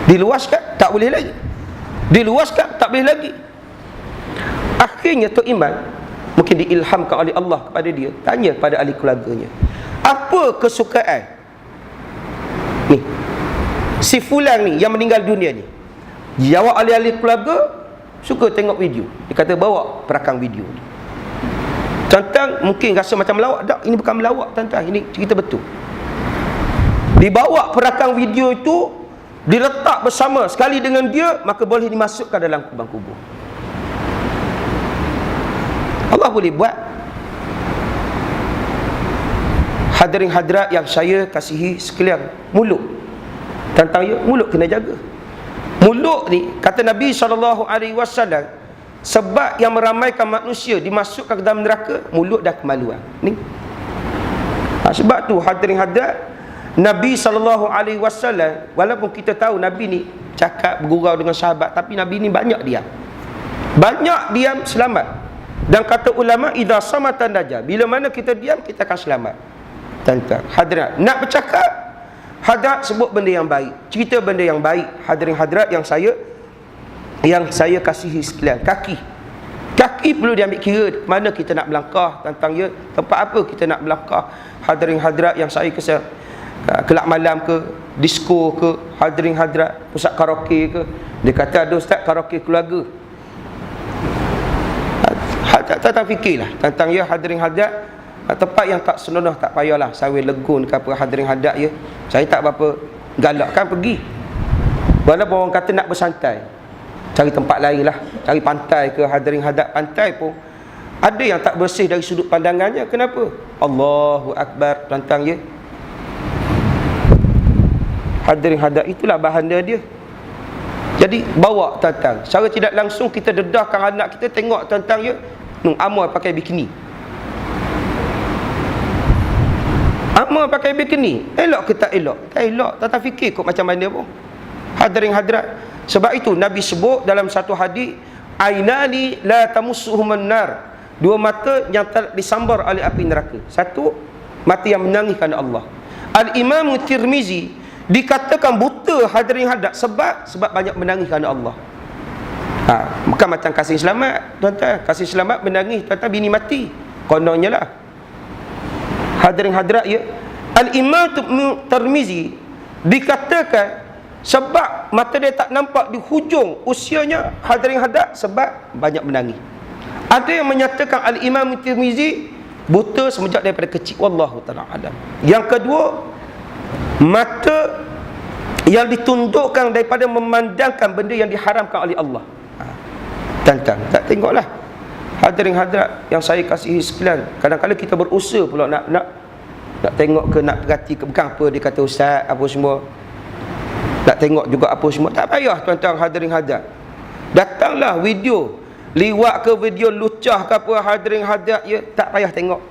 diluaskan tak boleh lagi, diluaskan tak boleh lagi. Akhirnya Tok Iman mungkin diilhamkan oleh Allah kepada dia, tanya pada ahli keluarganya, apa kesukaan ni si fulan ni yang meninggal dunia ni? Jawab oleh ahli keluarga, suka tengok video. Dia kata bawa perakam video ni. Tuan-tuan mungkin rasa macam melawak. Tak, ini bukan melawak tuan-tuan, ini cerita betul. Dibawa perakam video itu, diletak bersama sekali dengan dia, maka boleh dimasukkan dalam kubang kubur. Allah boleh buat. Hadirin hadirat yang saya kasihi sekalian, mulut tentang ya, mulut kena jaga. Mulut ni kata Nabi SAW, sebab yang meramaikan manusia dimasukkan ke dalam neraka, mulut dah kemaluan ni. Sebab tu hadirin hadirat, Nabi SAW, walaupun kita tahu Nabi ni cakap bergurau dengan sahabat, tapi Nabi ni banyak diam. Banyak diam selamat. Dan kata ulama, idza samatan najah, bila mana kita diam kita akan selamat. Tuan-tuan hadirat, nak bercakap hadirat sebut benda yang baik, cerita benda yang baik. Hadirin hadirat yang saya kasihi sekalian, kaki perlu diambil kira mana kita nak melangkah tentang ya, tempat apa kita nak melangkah. Hadirin hadirat yang saya kasihi, kelab malam ke, disko ke, hadirin hadirat, pusat karaoke ke. Dia kata ada ustaz karaoke keluarga. Tak fikirlah tentang ya hadirin hadirat, tempat yang tak senonoh tak payahlah Sawir Legun ke apa hadirin hadirat ya. Saya tak berapa galak kan pergi. Walaupun orang kata nak bersantai, cari tempat lain lah, cari pantai ke hadirin hadirat. Pantai pun ada yang tak bersih dari sudut pandangannya. Kenapa? Allahu Akbar tentang ya. Hadirin hadirat, itulah bahanda dia. Jadi bawa tentang secara tidak langsung kita dedahkan anak kita tengok tentang ya, Amal pakai bikini. Amal pakai bikini, elok ke tak elok? Tak elok, tak fikir kok macam mana pun. Hadirin hadirat, sebab itu Nabi sebut dalam satu hadis, ainani la tamussuhumun nar, dua mata yang disambar oleh api neraka. Satu, mata yang menangis kerana Allah. Al-Imam Tirmizi dikatakan buta hadirin hadap sebab banyak menangis kerana Allah. Bukan macam Kasih Selamat, tuan-tuan. Kasih Selamat menangis, tuan-tuan, bini mati. Kononnya lah. Hadirin hadirat, ya. Al-Imam Tirmizi dikatakan sebab mata dia tak nampak di hujung usianya, hadirin hadap, sebab banyak menangis. Ada yang menyatakan Al-Imam Tirmizi buta semenjak daripada kecil. Wallahu ta'ala alam. Yang kedua, mata yang ditundukkan daripada memandangkan benda yang diharamkan oleh Allah. Tantang, tak tengoklah. Hadirin hadirat yang saya kasihi sekalian, kadang-kadang kita berusaha pula nak tengok ke, nak perhati ke, bukan apa dia kata ustaz apa semua, nak tengok juga apa semua, tak payah tuan-tuan hadirin hadirat. Datanglah video liwat ke, video lucah ke apa, hadirin hadirat, ya, tak payah tengok.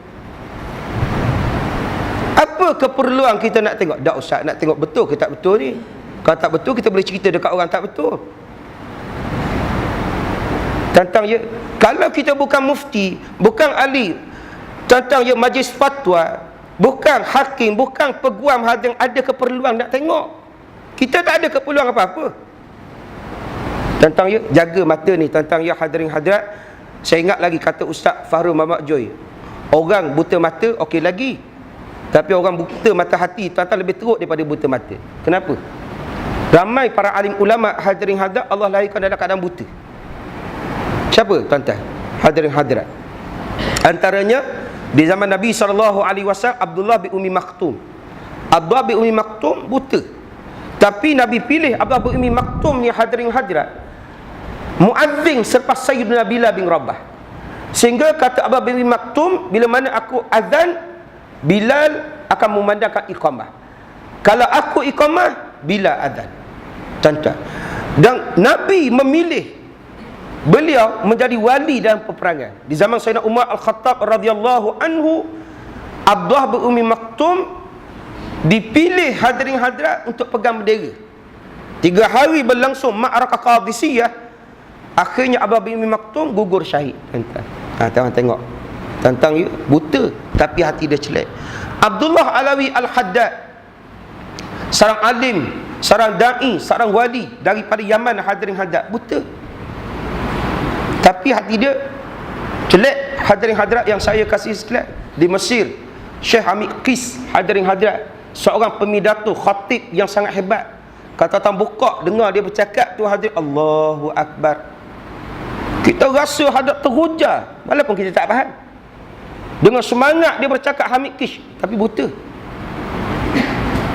Apa keperluan kita nak tengok? Dak ustaz, nak tengok betul ke tak betul ni? Kalau tak betul, kita boleh cerita dekat orang tak betul. Tentang, ya, kalau kita bukan mufti, bukan ahli, tentang, ya, majlis fatwa, bukan hakim, bukan peguam, ada keperluan nak tengok. Kita tak ada keperluan apa-apa. Tentang, ya, jaga mata ni. Tentang, ya, hadirin hadirat, saya ingat lagi kata Ustaz Fahrul Mamak Joy, orang buta mata okey lagi, tapi orang buta mata hati, tuan-tuan, lebih teruk daripada buta mata. Kenapa? Ramai para alim ulama, hadirin hadirat, Allah lahirkan dalam keadaan buta. Siapa, tuan-tuan, hadirin hadirat? Antaranya di zaman Nabi SAW, Abdullah bin Umi Maktum. Abdullah bin Umi Maktum buta, tapi Nabi pilih Abdullah bin Umi Maktum ni, hadirin hadirat, muazzin selepas Sayyidina Bilal bin Rabah. Sehingga kata Abdullah bin Umi Maktum, bila mana aku azan, Bilal akan memandangkan iqamah. Kalau aku iqamah, Bilal azan. Tuan-tuan, dan Nabi memilih beliau menjadi wali dalam peperangan. Di zaman Sayyidina Umar Al-Khattab radhiyallahu anhu, Abdullah bin Umi Maktum dipilih, hadirin hadirat, untuk pegang bendera. 3 hari berlangsung Ma'rakah Qadisiyah. Akhirnya Abdullah bin Umi Maktum gugur syahid. Tuan-tuan tengok. Tentang, ya, buta tapi hati dia celak. Abdullah Alawi Al-Haddad, seorang alim, seorang da'i, seorang wali daripada Yaman, hadirin hadirat, buta, tapi hati dia celak. Hadirin hadirat yang saya kasih sekalian, di Mesir, Syekh Hamid Qis, hadirin hadirat, seorang pemidato, khatib yang sangat hebat. Kata tang buka dengar dia bercakap tu, hadirin, Allahu Akbar, kita rasa hadap teruja walaupun kita tak faham. Dengan semangat dia bercakap, Hamid Qis, tapi buta.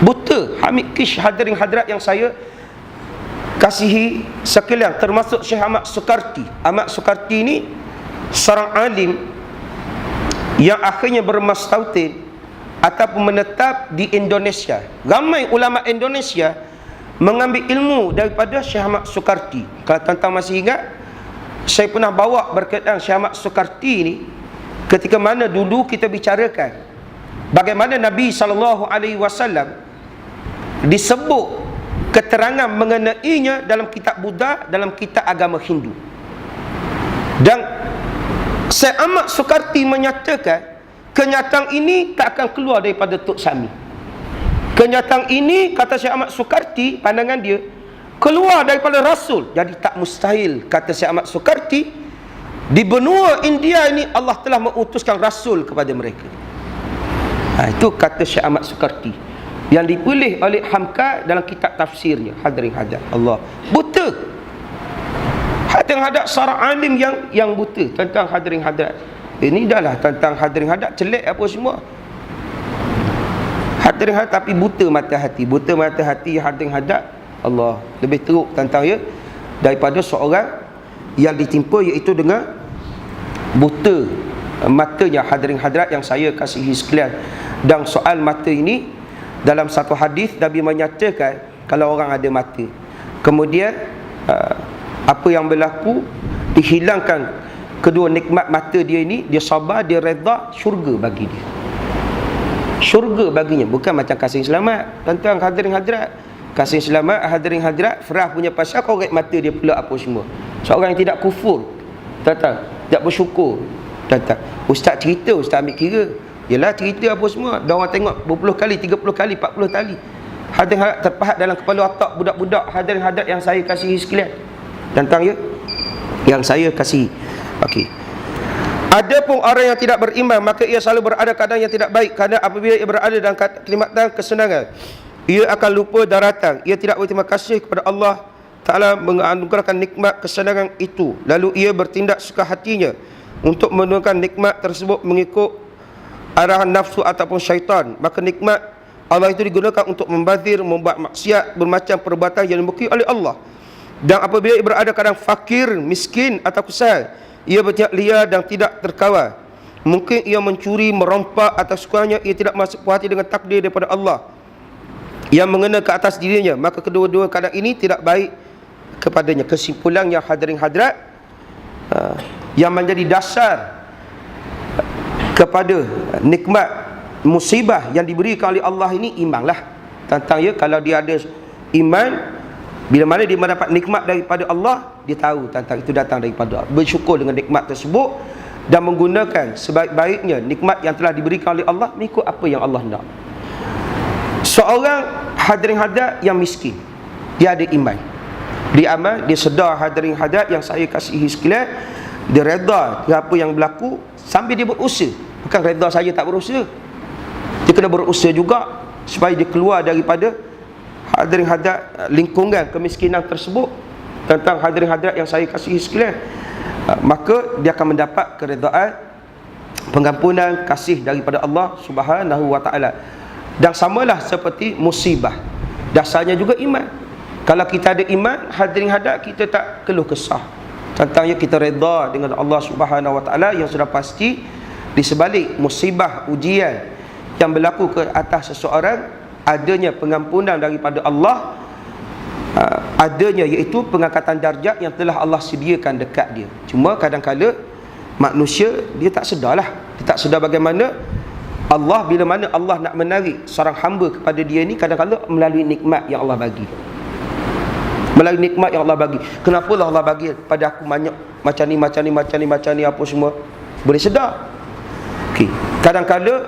Buta Hamid Qis, hadirin hadirat yang saya kasihi sekalian, termasuk Syekh Ahmad Sukarti. Ahmad Sukarti ni seorang alim yang akhirnya bermastautin ataupun menetap di Indonesia. Ramai ulama Indonesia mengambil ilmu daripada Syekh Ahmad Sukarti. Kalau tuan-tuan masih ingat, saya pernah bawa berkaitan Syekh Ahmad Sukarti ni, ketika mana dulu kita bicarakan bagaimana Nabi SAW disebut keterangan mengenainya dalam kitab Buddha, dalam kitab agama Hindu. Dan Syekh Ahmad Sukarti menyatakan kenyataan ini tak akan keluar daripada Tok Sami. Kenyataan ini, kata Syekh Ahmad Sukarti, pandangan dia, keluar daripada Rasul. Jadi tak mustahil, kata Syekh Ahmad Sukarti, di benua India ini Allah telah mengutuskan Rasul kepada mereka. Itu kata Syekh Ahmad Sukarti, yang dipilih oleh Hamka dalam kitab tafsirnya. Hadirin hadirat, Allah buta. Hadirin hadirat, seorang alim yang buta. Tentang hadirin hadirat, ini dah lah tentang hadirin hadirat celak apa semua. Hadirin hadirat, tapi buta mata hati. Buta mata hati, hadirin hadirat, Allah, lebih teruk tentang, ya, daripada seorang yang ditimpa iaitu dengan buta matanya, hadirin hadirat yang saya kasihi sekalian. Dan soal mata ini, dalam satu hadis Nabi menyatakan, kalau orang ada mata, kemudian apa yang berlaku, dihilangkan kedua nikmat mata dia ini, dia sabar, dia redha, syurga bagi dia. Syurga baginya, bukan macam Kasih Selamat. Tuan-tuan hadirin hadirat, Kasih Selamat, hadirin hadirat, Farah punya pasal korek mata dia pula apa semua. Seorang yang tidak kufur, tuan-tuan, tidak bersyukur, Tuan-tuan, ustaz cerita, ustaz ambil kira. Yalah cerita apa semua, dah orang tengok berpuluh kali, 30 kali, 40 kali. Hadirin hadirat terpahat dalam kepala otak budak-budak hadirin hadirat yang saya kasihi sekalian. Tuan-tuan ya, yang saya kasihi. Okey. Adapun orang yang tidak beriman, maka ia selalu berada keadaan yang tidak baik, kerana apabila ia berada dalam kenikmatan kesenangan, ia akan lupa daratan. Ia tidak berterima kasih kepada Allah Ta'ala menganugerahkan nikmat kesenangan itu, lalu ia bertindak suka hatinya untuk menemukan nikmat tersebut mengikut arahan nafsu ataupun syaitan. Maka nikmat Allah itu digunakan untuk membazir, membuat maksiat, bermacam perbuatan yang dimurkai oleh Allah. Dan apabila ia berada keadaan fakir, miskin atau kusal, ia bertindak liar dan tidak terkawal. Mungkin ia mencuri, merompak atau sekurangnya ia tidak masuk puas hati dengan takdir daripada Allah yang mengena ke atas dirinya, maka kedua-dua keadaan ini tidak baik kepadanya. Kesimpulan yang hadirin hadirat, yang menjadi dasar kepada nikmat musibah yang diberikan oleh Allah ini, imanlah. Tentang ya, kalau dia ada iman, bila mana dia mendapat nikmat daripada Allah, dia tahu tentang itu datang daripada Allah, bersyukur dengan nikmat tersebut dan menggunakan sebaik-baiknya nikmat yang telah diberikan oleh Allah mengikut apa yang Allah nak. Seorang hadirin hadirat yang miskin, dia ada iman, dia amal, dia sedar hadirin hadirat yang saya kasihi sekalian, dia reda dengan apa yang berlaku sambil dia berusaha. Bukan reda saja tak berusaha, dia kena berusaha juga supaya dia keluar daripada hadirin hadirat lingkungan kemiskinan tersebut. Tentang hadirin hadirat yang saya kasihi sekalian, maka dia akan mendapat keredaan, pengampunan, kasih daripada Allah Subhanahu wa taala. Dan samalah seperti musibah, dasarnya juga iman. Kalau kita ada iman, hadirin hadirat, kita tak keluh kesah. Tentangnya kita redha dengan Allah Subhanahu wa taala yang sudah pasti di sebalik musibah, ujian yang berlaku ke atas seseorang, adanya pengampunan daripada Allah, adanya iaitu pengangkatan darjat yang telah Allah sediakan dekat dia. Cuma kadang-kala manusia dia tak sedarlah, dia tak sedar bagaimana Allah, bila mana Allah nak menarik seorang hamba kepada dia ni, kadang-kadang melalui nikmat yang Allah bagi. Melalui nikmat yang Allah bagi. Kenapa Allah bagi pada aku banyak macam ni, macam ni, macam ni, macam ni, apa semua? Boleh sedar. Okey. Kadang-kadang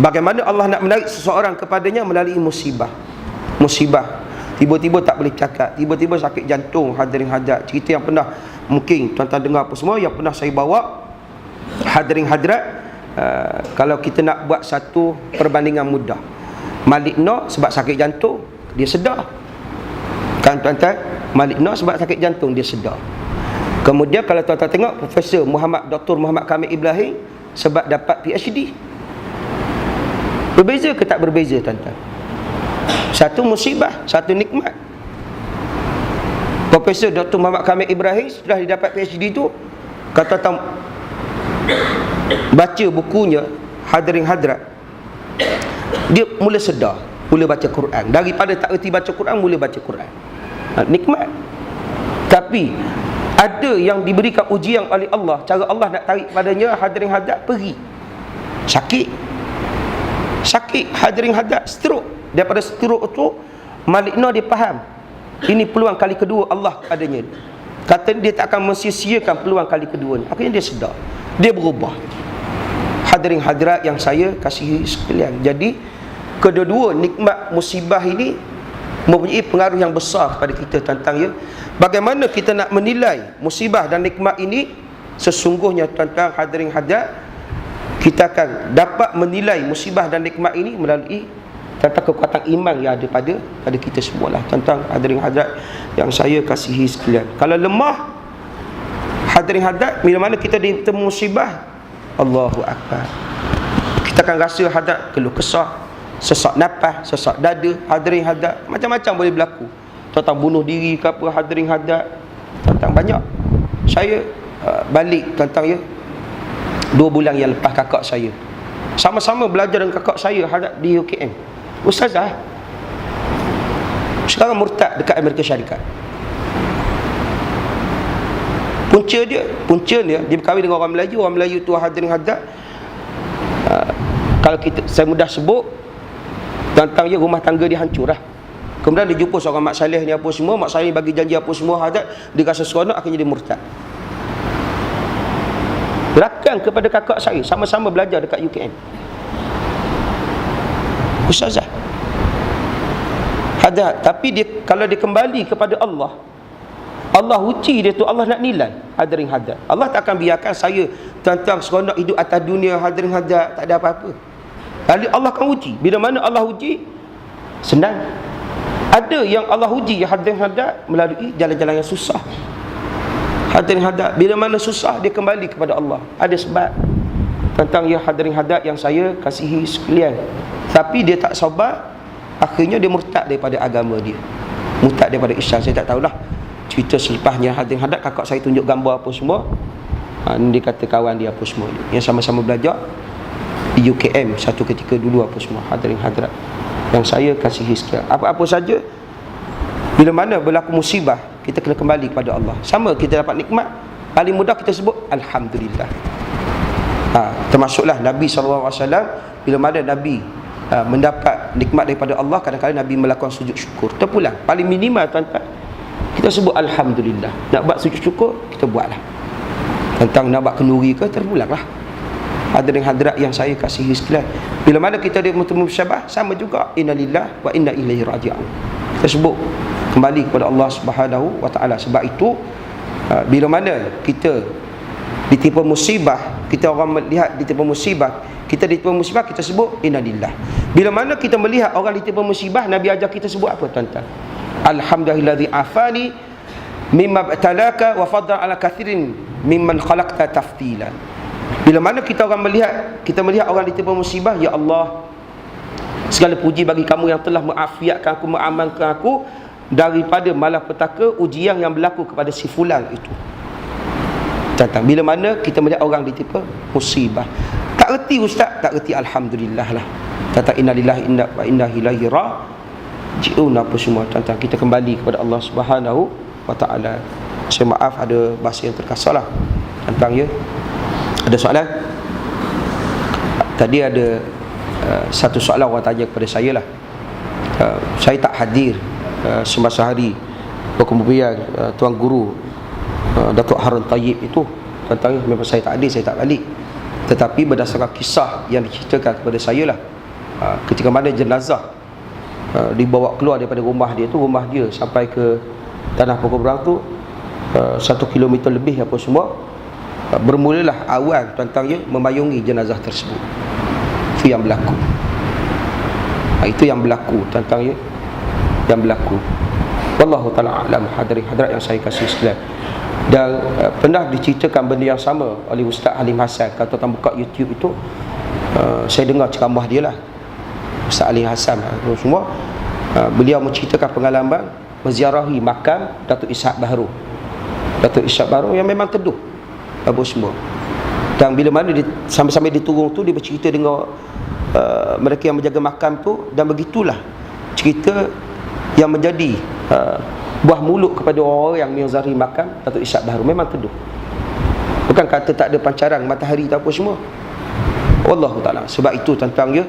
bagaimana Allah nak menarik seseorang kepadanya melalui musibah. Musibah. Tiba-tiba tak boleh cakap, tiba-tiba sakit jantung, hadirin hadirat. Cerita yang pernah mungkin tuan-tuan dengar apa semua, yang pernah saya bawa hadirin hadirat. Kalau kita nak buat satu perbandingan mudah, Malik Noor sebab sakit jantung dia sedar, kan tuan-tuan? Malik Noor sebab sakit jantung dia sedar. Kemudian kalau tuan-tuan tengok Profesor Dr. Muhammad Kamil Ibrahim sebab dapat PhD. Berbeza ke tak berbeza tuan-tuan? Satu musibah, satu nikmat. Profesor Dr. Muhammad Kamil Ibrahim setelah dia dapat PhD tu, kata baca bukunya hadirin hadirat, dia mula sedar, mula baca Quran. Daripada tak erti baca Quran, mula baca Quran. Nikmat. Tapi ada yang diberikan ujian oleh Allah, cara Allah nak tarik padanya, hadirin hadirat, pergi sakit hadirin hadirat, stroke. Daripada stroke tu, Malik Noor dia faham ini peluang kali kedua Allah padanya. Kata dia tak akan mensia-siakan peluang kali kedua ni. Akhirnya dia sedar, dia berubah. Hadirin hadirat yang saya kasihi sekalian, jadi kedua-dua nikmat musibah ini mempunyai pengaruh yang besar kepada kita tentang ya, bagaimana kita nak menilai musibah dan nikmat ini. Sesungguhnya tuan-tuan hadirin hadirat, kita akan dapat menilai musibah dan nikmat ini melalui tentang kekuatan iman yang ada pada kita semualah. Tuan-tuan hadirin hadirat yang saya kasihi sekalian, kalau lemah hadirin hadirat, bila mana kita ditemu musibah, Allahu Akbar, kita akan rasa hadirat keluh kesah, sesak nafas, sesak dada, hadirin hadirat, macam-macam boleh berlaku. Tentang bunuh diri ke apa, hadirin hadirat, tentang banyak. Saya balik tentang ya 2 bulan yang lepas, kakak saya sama-sama belajar dengan kakak saya hadirat di UKM, ustazah, sekarang murtad dekat Amerika Syarikat. Puncanya dia berkahwin dengan orang Melayu tu hadirin hadirat. Kalau saya mudah sebut tentang dia, rumah tangga dia hancur lah. Kemudian dia jumpa seorang Mak Saleh ni apa semua, Mak Saleh bagi janji apa semua hadirat, dia rasa seronok, akhirnya dia murtad. Rakan kepada kakak saya, sama-sama belajar dekat UKM. Ustazah ada, tapi dia kalau dia kembali kepada Allah, Allah uji dia tu, Allah nak nilai. Hadirin hadir, Allah tak akan biarkan saya tentang seronok hidup atas dunia. Hadirin hadir, tak ada apa-apa. Lalu Allah akan uji. Bila mana Allah uji, senang. Ada yang Allah uji, ya hadirin hadir, melalui jalan-jalan yang susah. Hadirin hadir, bila mana susah, dia kembali kepada Allah. Ada sebab. Tentang ya hadirin hadir yang saya kasihi sekalian, tapi dia tak sabar, akhirnya dia murtad daripada agama dia, murtad daripada Islam. Saya tak tahulah cerita selepasnya. Hadirin hadir, kakak saya tunjuk gambar apa semua. Dia kata kawan dia apa semua, yang sama-sama belajar di UKM satu ketika dulu apa semua. Hadirin hadirat yang saya kasihi sekalian, apa-apa saja, bila mana berlaku musibah, kita kena kembali kepada Allah. Sama kita dapat nikmat, paling mudah kita sebut Alhamdulillah. Termasuklah Nabi SAW, bila mana Nabi mendapat nikmat daripada Allah, kadang-kadang Nabi melakukan sujud syukur. Terpulang, paling minimal tuan-tuan, kita sebut Alhamdulillah. Nak buat sujud syukur, kita buatlah. Tentang nak buat kenduri ke, terpulanglah. Hadirin hadirat yang saya kasihi sekalian, bila mana kita ada musyabah, sama juga innalillah wa inna ilaihi raji'un. Kita sebut kembali kepada Allah Subhanahu wa taala. Sebab itu bila mana kita ditimpa musibah, kita orang melihat ditimpa musibah, kita sebut innalillah. Bila mana kita melihat orang ditimpa musibah, Nabi ajar kita sebut apa tuan-tuan? Alhamdulillazi afani mimma btalaka wa fadlan ala kathirin mimman khalaqta tafdilan. Bila mana kita melihat orang ditimpa musibah, ya Allah, segala puji bagi kamu yang telah mengafiatkan aku, mengamankan aku daripada malapetaka ujian yang berlaku kepada si fulan itu. Tentang bila mana kita melihat orang ditimpa musibah, tak erti ustaz, tak erti alhamdulillah lah. Tentang innalillahi wa inna ilaihi raji'un apa semua. Tentang kita kembali kepada Allah Subhanahu wa taala. Saya maaf ada bahasa yang terkasar lah. Tentang ya, ada soalan? Tadi ada satu soalan orang tanya kepada saya lah. Saya tak hadir semasa hari berkumpulan tuan guru Datuk Harun Tayyib itu. Tentang memang saya tak hadir, saya tak balik. Tetapi berdasarkan kisah yang diceritakan kepada saya lah, ketika mana jenazah dibawa keluar daripada rumah dia tu, rumah dia sampai ke Tanah Pokok tu 1 kilometer lebih apa semua, bermulalah awan tuan-tuan ya memayungi jenazah tersebut. Itu yang berlaku. Itu yang berlaku tuan-tuan ya, yang berlaku. Wallahu ta'ala alam. Hadirin hadirat yang saya kasih sekalian. Dan pernah diceritakan benda yang sama oleh Ustaz Halim Hassan. Kalau tuan buka YouTube itu, saya dengar ceramah dia lah, Ustaz Halim Hassan semua. Beliau menceritakan pengalaman menziarahi makam Datuk Ishaq Bahru. Datuk Ishaq Bahru yang memang teduh apa semua. Dan bila mana sambil-sambil diturung tu, dia bercerita dengan mereka yang menjaga makam tu. Dan begitulah cerita yang menjadi buah mulut kepada orang yang menziarahi makam Datuk Ishaq Bahru. Memang teduh, bukan kata tak ada pancaran matahari tak apa semua. Wallahu ta'ala. Sebab itu tuan-tuan ya,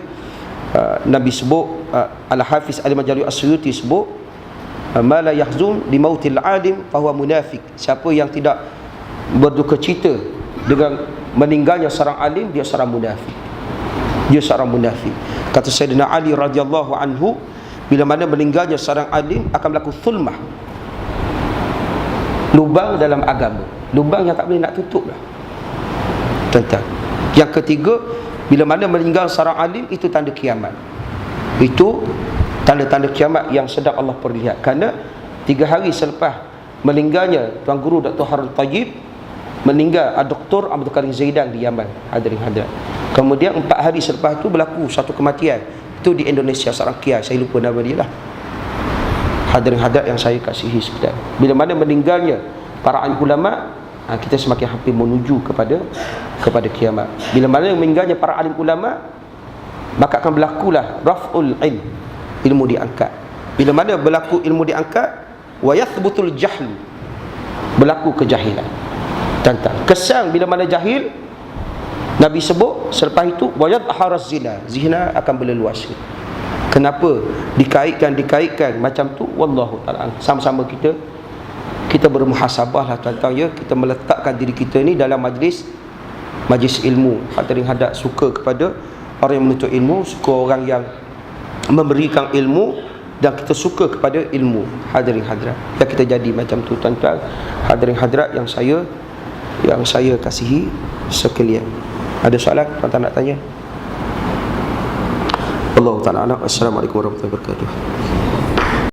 Nabi sebut, Al-Hafiz Al-Majali As-Suyuti sebut, ma la yahzun li mautil alim fahuwa munafik. Siapa yang tidak berduka cita dengan meninggalnya seorang alim, dia seorang munafik. Dia seorang munafik. Kata Sayyidina Ali radhiyallahu anhu, bila mana meninggalnya seorang alim akan berlaku thulmah, lubang dalam agama, lubang yang tak boleh nak tutup lah tuan-tuan. Yang ketiga, bila mana meninggal seorang alim, itu tanda kiamat. Itu tanda-tanda kiamat yang sedang Allah perlihat. Kerana 3 hari selepas meninggalnya Tuan Guru Dr. Harun Tayyib, meninggal Dr. Abdul Karim Zaidan di Yaman. Hadirin hadirat. Kemudian 4 hari selepas itu berlaku satu kematian. Itu di Indonesia, seorang kiai, saya lupa nama dia lah. Hadirin hadirat yang saya kasihi sekalian, bila mana meninggalnya para ulama, kita semakin hampir menuju kepada kiamat. Bila mana meninggalnya para alim ulama, maka akan berlakulah raf'ul ilm, ilmu diangkat. Bila mana berlaku ilmu diangkat, wa yathbutul jahl, berlaku kejahilan. Tentang kesan bila mana jahil, Nabi sebut selepas itu wa yadharaz zina, zina akan berleluas. Kenapa dikaitkan macam tu? Wallahu ta'ala. Sama-sama kita bermuhasabah lah tuan-tuan ya. Kita meletakkan diri kita ni dalam majlis majlis ilmu. Hadirin hadirat, suka kepada orang yang menuntut ilmu, suka orang yang memberikan ilmu, dan kita suka kepada ilmu. Hadirin hadirat, dan kita jadi macam tu tuan-tuan. Hadirin hadirat yang saya kasihi sekalian. Ada soalan tuan-tuan nak tanya? Allah Ta'ala. Assalamualaikum warahmatullahi wabarakatuh.